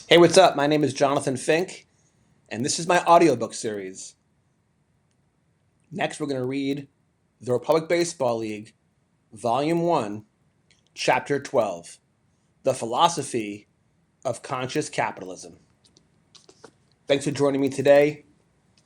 Hey, what's up? My name is Jonathan Fink, and this is my audiobook series. Next, we're going to read The Republic Baseball League, Volume 1, Chapter 12, The Philosophy of Conscious Capitalism. Thanks for joining me today.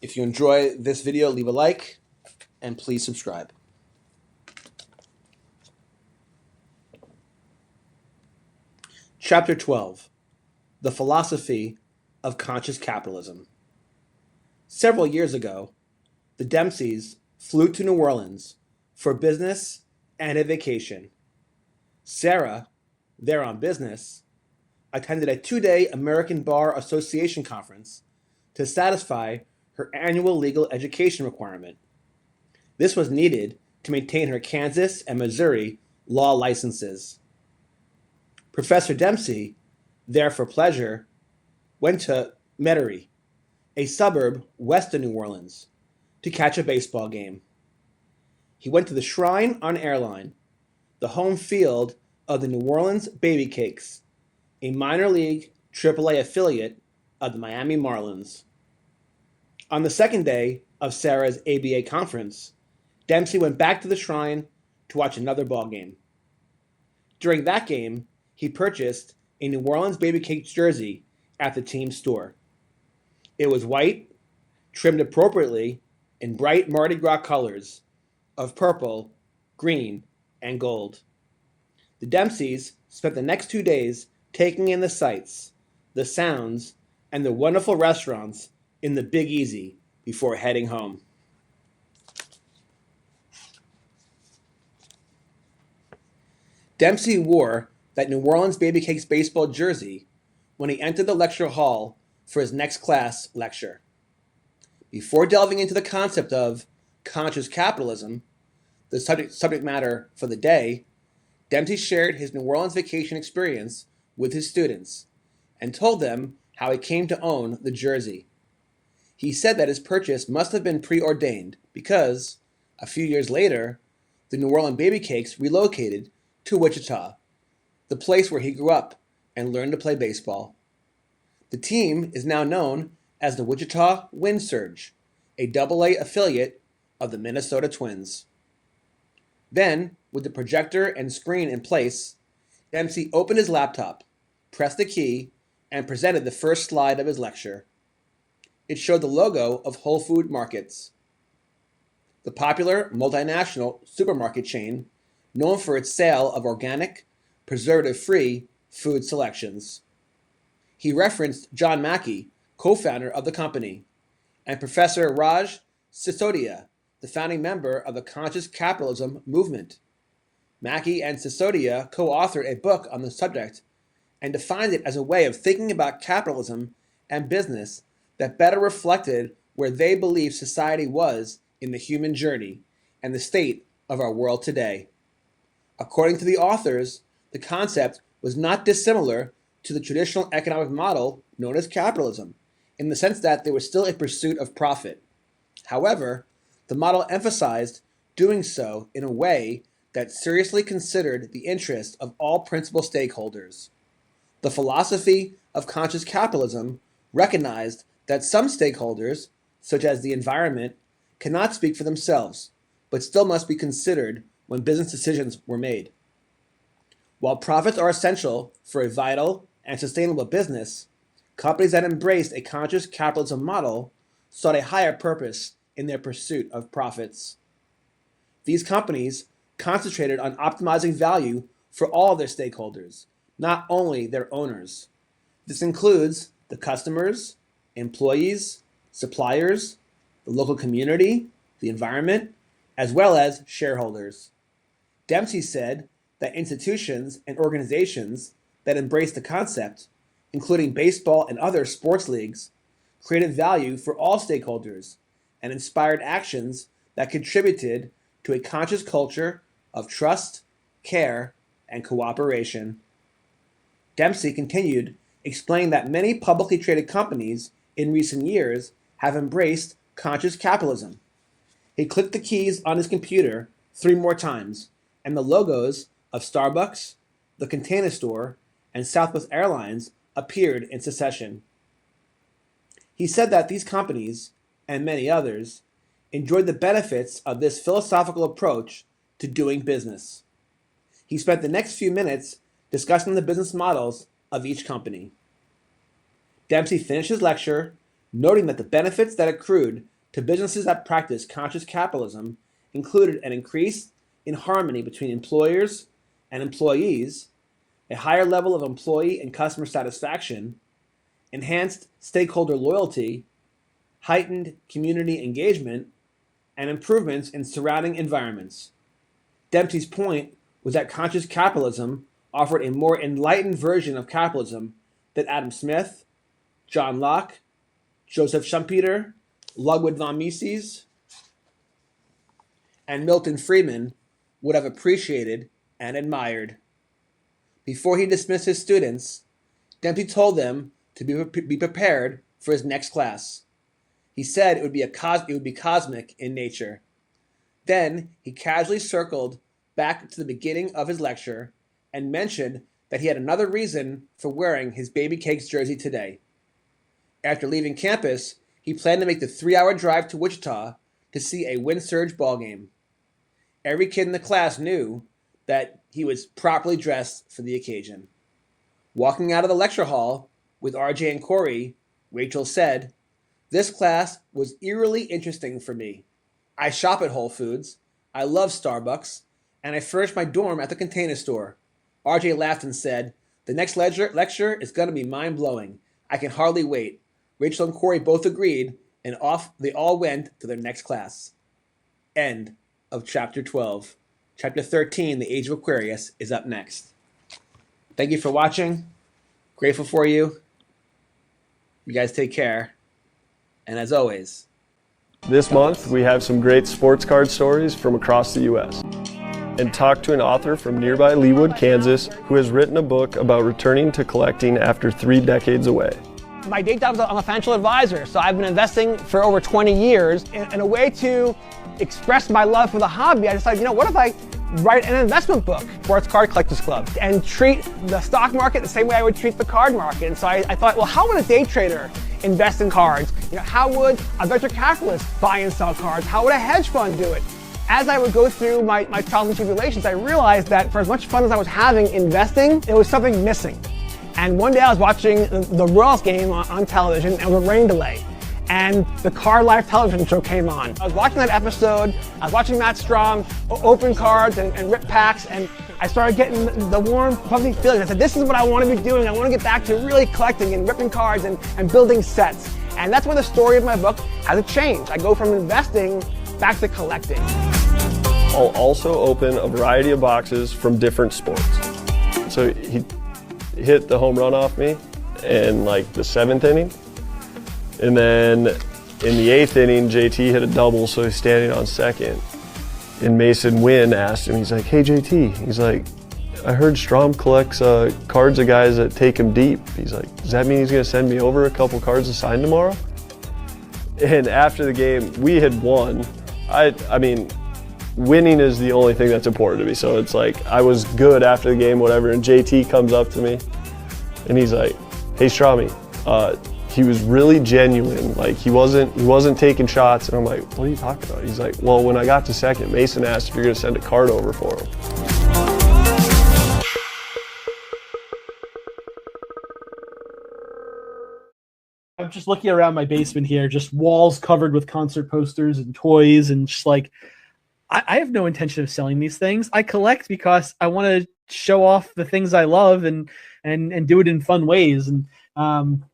If you enjoy this video, leave a like, and please subscribe. Chapter 12, The Philosophy of Conscious Capitalism. Several years ago, the Dempseys flew to New Orleans for business and a vacation. Sarah, there on business, attended a 2-day American Bar Association conference to satisfy her annual legal education requirement. This was needed to maintain her Kansas and Missouri law licenses. Professor Dempsey, there for pleasure, went to Metairie, a suburb west of New Orleans, to catch a baseball game. He went to the Shrine on Airline, the home field of the New Orleans Baby Cakes, a minor league AAA affiliate of the Miami Marlins. On the second day of Sarah's ABA conference, Dempsey went back to the Shrine to watch another ball game. During that game, he purchased a New Orleans Baby Cakes jersey at the team store. It was white, trimmed appropriately in bright Mardi Gras colors of purple, green, and gold. The Dempseys spent the next 2 days taking in the sights, the sounds, and the wonderful restaurants in the Big Easy before heading home. Dempsey wore that New Orleans Baby Cakes baseball jersey when he entered the lecture hall for his next class lecture. Before delving into the concept of conscious capitalism, the subject matter for the day, Dempsey shared his New Orleans vacation experience with his students and told them how he came to own the jersey. He said that his purchase must have been preordained because, a few years later, the New Orleans Baby Cakes relocated to Wichita, the place where he grew up and learned to play baseball. The team is now known as the Wichita Wind Surge, a AA affiliate of the Minnesota Twins. Then, with the projector and screen in place, Dempsey opened his laptop, pressed the key, and presented the first slide of his lecture. It showed the logo of Whole Food Markets, the popular multinational supermarket chain known for its sale of organic, preservative-free food selections. He referenced John Mackey, co-founder of the company, and Professor Raj Sisodia, the founding member of the Conscious Capitalism movement. Mackey and Sisodia co-authored a book on the subject and defined it as a way of thinking about capitalism and business that better reflected where they believed society was in the human journey and the state of our world today. According to the authors, the concept was not dissimilar to the traditional economic model known as capitalism, in the sense that there was still a pursuit of profit. However, the model emphasized doing so in a way that seriously considered the interests of all principal stakeholders. The philosophy of conscious capitalism recognized that some stakeholders, such as the environment, cannot speak for themselves, but still must be considered when business decisions were made. While profits are essential for a vital and sustainable business, companies that embraced a conscious capitalism model sought a higher purpose in their pursuit of profits. These companies concentrated on optimizing value for all their stakeholders, not only their owners. This includes the customers, employees, suppliers, the local community, the environment, as well as shareholders. Dempsey said that institutions and organizations that embraced the concept, including baseball and other sports leagues, created value for all stakeholders and inspired actions that contributed to a conscious culture of trust, care, and cooperation. Dempsey continued, explaining that many publicly traded companies in recent years have embraced conscious capitalism. He clicked the keys on his computer 3 more times, and the logos of Starbucks, the Container Store, and Southwest Airlines appeared in succession. He said that these companies, and many others, enjoyed the benefits of this philosophical approach to doing business. He spent the next few minutes discussing the business models of each company. Dempsey finished his lecture, noting that the benefits that accrued to businesses that practice conscious capitalism included an increase in harmony between employers and employees, a higher level of employee and customer satisfaction, enhanced stakeholder loyalty, heightened community engagement, and improvements in surrounding environments. Dempsey's point was that conscious capitalism offered a more enlightened version of capitalism that Adam Smith, John Locke, Joseph Schumpeter, Ludwig von Mises, and Milton Friedman would have appreciated and admired. Before he dismissed his students, Dempsey told them to be prepared for his next class. He said it would be cosmic in nature. Then he casually circled back to the beginning of his lecture and mentioned that he had another reason for wearing his Baby Cakes jersey today. After leaving campus, he planned to make the 3-hour drive to Wichita to see a Wind Surge ball game. Every kid in the class knew that he was properly dressed for the occasion. Walking out of the lecture hall with RJ and Corey, Rachel said, "This class was eerily interesting for me. I shop at Whole Foods, I love Starbucks, and I furnish my dorm at the Container Store." RJ laughed and said, "The next lecture is going to be mind-blowing. I can hardly wait." Rachel and Corey both agreed, and off they all went to their next class. End of Chapter 12. Chapter 13, The Age of Aquarius, is up next. Thank you for watching. Grateful for you. You guys take care. And as always, this month we have some great sports card stories from across the U.S. and talk to an author from nearby Leawood, Kansas, who has written a book about returning to collecting after 3 decades away. My day job is I'm a financial advisor, so I've been investing for over 20 years. In a way to express my love for the hobby, I decided, what if I write an investment book, Sports Card Collectors Club, and treat the stock market the same way I would treat the card market. And so I thought, well, how would a day trader invest in cards? How would a venture capitalist buy and sell cards? How would a hedge fund do it? As I would go through my trials and tribulations, I realized that for as much fun as I was having investing, there was something missing. And one day I was watching the Royals game on television, and it was a rain delay. And the Card Life television show came on. I was watching that episode, I was watching Matt Strom open cards and rip packs, and I started getting the warm, fuzzy feeling. I said, this is what I want to be doing. I want to get back to really collecting and ripping cards and building sets. And that's where the story of my book has changed. I go from investing back to collecting. I'll also open a variety of boxes from different sports. So he hit the home run off me in the 7th inning. And then in the 8th inning, JT hit a double, so he's standing on second. And Mason Wynn asked him, he's like, "Hey JT," he's like, "I heard Strom collects cards of guys that take him deep." He's like, "Does that mean he's gonna send me over a couple cards to sign tomorrow?" And after the game, we had won. I mean, winning is the only thing that's important to me. So it's like, I was good after the game, whatever, and JT comes up to me and he's like, "Hey Stromy," he was really genuine. He wasn't taking shots. And I'm like, "What are you talking about?" He's like, "Well, when I got to second, Mason asked if you're gonna send a card over for him." I'm just looking around my basement here, just walls covered with concert posters and toys, and just I have no intention of selling these things. I collect because I want to show off the things I love and do it in fun ways. And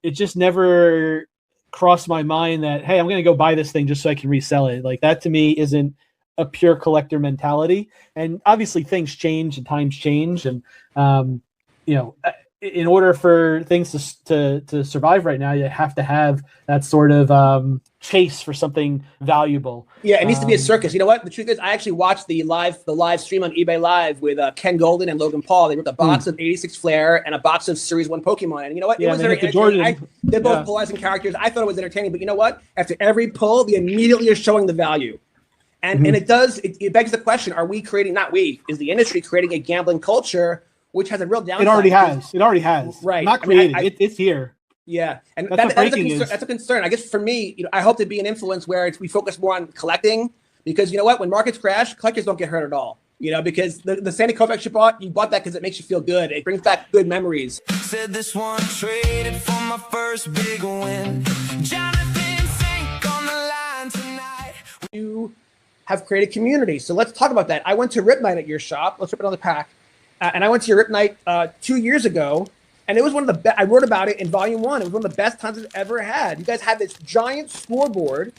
it just never crossed my mind that, hey, I'm going to go buy this thing just so I can resell it. That to me isn't a pure collector mentality. And obviously things change and times change. And, in order for things to survive right now, you have to have that sort of chase for something valuable. Yeah, it needs to be a circus. You know what? The truth is, I actually watched the live stream on eBay Live with Ken Golden and Logan Paul. They ripped a box of 86 Flair and a box of Series 1 Pokemon. And you know what? It was very entertaining. They're both polarizing characters. I thought it was entertaining. But you know what? After every pull, they immediately are showing the value. And it begs the question, are we creating, not we, is the industry creating a gambling culture which has a real downside. It already has. It already has. Right. Not created. It's here. Yeah, and That's that's a concern. I guess for me, I hope to be an influence where we focus more on collecting, because you know what? When markets crash, collectors don't get hurt at all. Because the Sandy Koufax you bought that because it makes you feel good. It brings back good memories. Said this one traded for my first big win. Jonathan Fink on the line tonight. You have created community, so let's talk about that. I went to Rip Night at your shop. Let's rip it on the pack. And I went to your Rip Night 2 years ago. And it was one of the best. I wrote about it in volume 1. It was one of the best times I've ever had. You guys had this giant scoreboard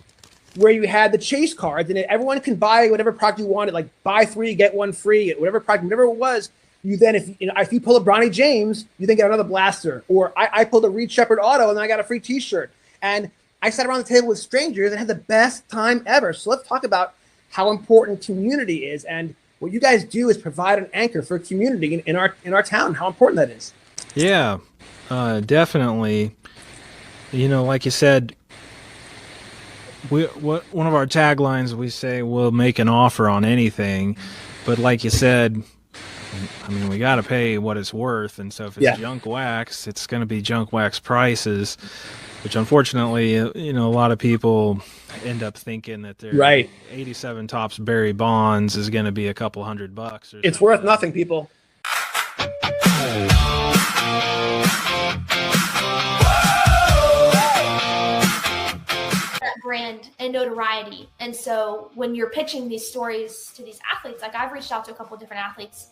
where you had the chase cards, and everyone can buy whatever product you wanted, like buy 3, get 1 free, whatever product, whatever it was. You then, if you pull a Bronny James, you then get another blaster. Or I pulled a Reed Shepherd auto, and then I got a free T-shirt. And I sat around the table with strangers and had the best time ever. So let's talk about how important community is, and what you guys do is provide an anchor for community in our town. How important that is. Yeah, definitely. Like you said, one of our taglines, we say we'll make an offer on anything, but like you said, we got to pay what it's worth, and so if it's junk wax, it's going to be junk wax prices, which unfortunately, a lot of people end up thinking that their 87 Topps Barry Bonds is going to be a couple $100 or it's worth nothing, people. Brand and notoriety. And so when you're pitching these stories to these athletes, like I've reached out to a couple of different athletes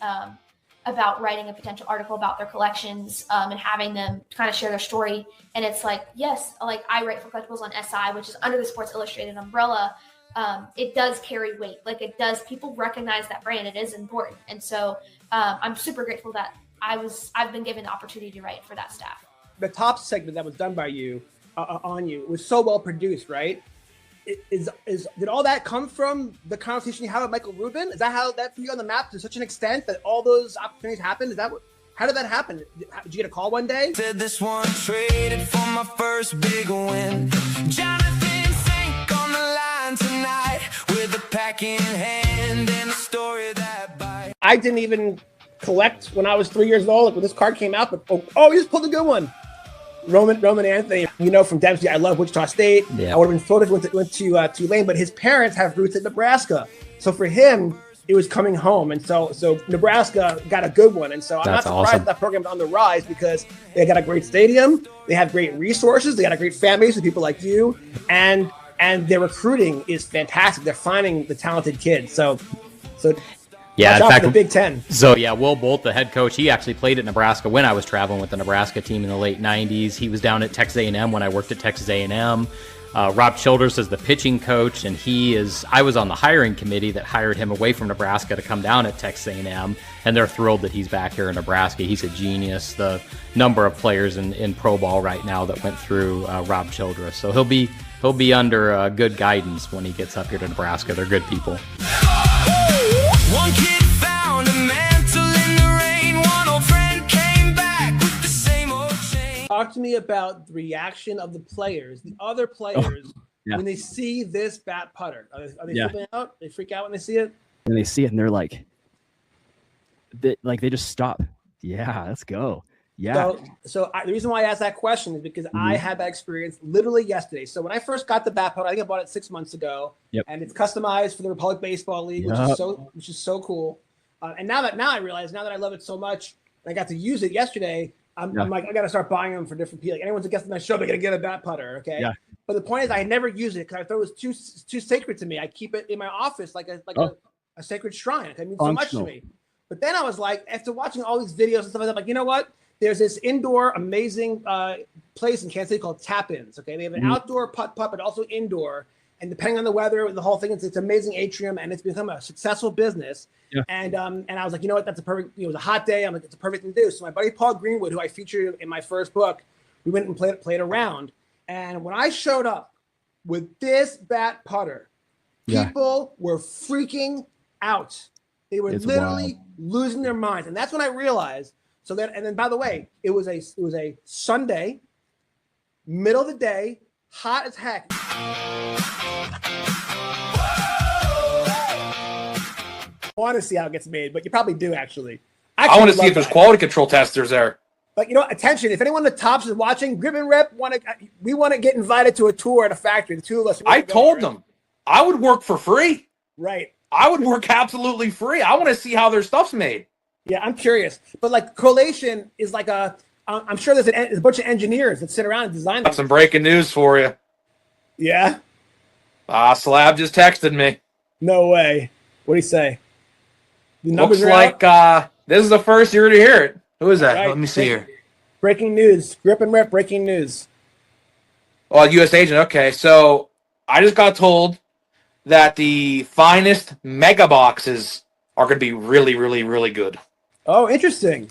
about writing a potential article about their collections and having them kind of share their story. And it's like, yes, like I write for Collectibles on SI, which is under the Sports Illustrated umbrella. It does carry weight. Like it does. People recognize that brand. It is important. And so I'm super grateful that I've been given the opportunity to write for that staff. The top segment that was done by you on you was so well produced, right? Did all that come from the conversation you had with Michael Rubin? Is that how that put you on the map to such an extent that all those opportunities happened? How did that happen? Did you get a call one day? Said this one traded for my first big win. Jonathan Fink on the line tonight with a pack in hand and a story that bites. I didn't even collect when I was 3 years old, like when this card came out, but you just pulled a good one. Roman Anthony, from Dempsey. I love Wichita State. Yeah. I would have been thrilled if he went to Tulane, but his parents have roots in Nebraska. So for him, it was coming home. And so Nebraska got a good one. And so I'm not surprised that program's on the rise, because they got a great stadium. They have great resources. They got a great fan base with people like you. And their recruiting is fantastic. They're finding the talented kids. So yeah, in fact, the Big Ten. So yeah, Will Bolt, the head coach, he actually played at Nebraska when I was traveling with the Nebraska team in the late '90s. He was down at Texas A&M when I worked at Texas A&M. Rob Childress is the pitching coach, and I was on the hiring committee that hired him away from Nebraska to come down at Texas A&M, and they're thrilled that he's back here in Nebraska. He's a genius. The number of players in pro ball right now that went through Rob Childress, so he'll be under good guidance when he gets up here to Nebraska. They're good people. One kid found a mantle in the rain. One old friend came back with the same old chain. Talk to me about the reaction of the players, the other players, when they see this bat putter. Are they flipping out? They freak out when they see it? And they see it and they're like, they just stop. Yeah, let's go. Yeah. So the reason why I asked that question is because I had that experience literally yesterday. So when I first got the bat putter, I think I bought it 6 months ago, and it's customized for the Republic Baseball League, which is so cool. And now that I realize, now that I love it so much, and I got to use it yesterday, I'm like, I got to start buying them for different people. Like anyone's a guest on my show, they're gonna get a bat putter, okay? Yeah. But the point is, I never use it because I thought it was too sacred to me. I keep it in my office like a sacred shrine. It means so much to me. But then I was like, after watching all these videos and stuff like that, I'm like, you know what? There's this indoor amazing place in Kansas City called Tap-Ins. Okay, they have an outdoor putt, but also indoor. And depending on the weather, the whole thing, it's amazing atrium, and it's become a successful business. Yeah. And I was like, you know what? That's a perfect. It was a hot day. I'm like, it's a perfect thing to do. So my buddy Paul Greenwood, who I featured in my first book, we went and played around. And when I showed up with this bat putter, people were freaking out. They were literally losing their minds, and that's when I realized. So then, and then, by the way, it was a Sunday, middle of the day, hot as heck. I want to see how it gets made, but you probably do actually. I want to see if there's quality control testers there. But attention! If anyone in the Tops is watching, Grip and Rip we want to get invited to a tour at a factory. The two of us. I told them I would work for free. Right. I would work absolutely free. I want to see how their stuff's made. Yeah, I'm curious. But like collation is like I'm sure there's a bunch of engineers that sit around and design. Got some breaking news for you. Yeah. Slab just texted me. No way. What do you say? The Looks numbers are like out? this is the first year to hear it. Who is that? Right. Let me see here. Breaking news. Grip and Rip. Breaking news. Oh, U.S. agent. Okay, so I just got told that the finest mega boxes are going to be really, really, really good. Oh, interesting.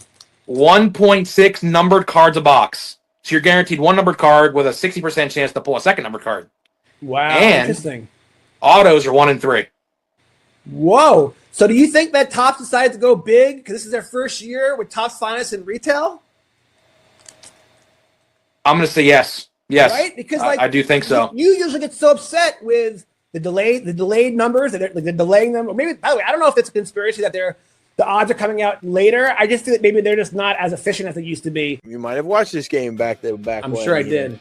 1.6 numbered cards a box. So you're guaranteed one numbered card with a 60% chance to pull a second numbered card. Wow, and interesting. Autos are 1 in 3. Whoa. So do you think that Topps decided to go big because this is their first year with Topps Finest in retail? I'm going to say yes. Yes. Right? Because I do think so. You usually get so upset with the delayed numbers, they're delaying them. Or maybe, by the way, I don't know if it's a conspiracy that the odds are coming out later. I just feel that maybe they're just not as efficient as they used to be. You might have watched this game back I'm sure I did.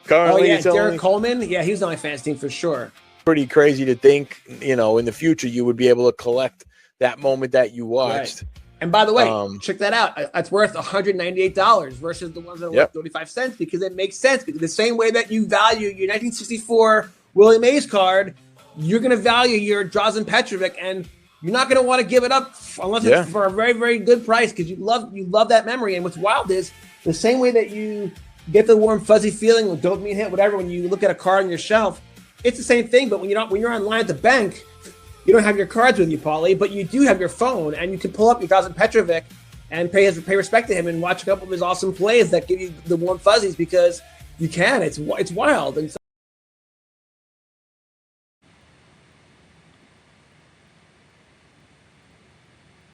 Currently, it's Derek Coleman. Yeah, he was on my fans team for sure. Pretty crazy to think, in the future you would be able to collect that moment that you watched. Right. And by the way, check that out. It's worth $198 versus the ones that are worth 35 cents because it makes sense. Because the same way that you value your 1964 Willie Mays card, you're going to value your Drazen Petrovic, and you're not going to want to give it up unless it's for a very, very good price because you love that memory. And what's wild is the same way that you get the warm fuzzy feeling with dopamine hit, whatever, when you look at a card on your shelf, it's the same thing. But when you're online at the bank, you don't have your cards with you, Paulie, but you do have your phone, and you can pull up your Drazen Petrovic and pay respect to him and watch a couple of his awesome plays that give you the warm fuzzies because you can. It's wild. And so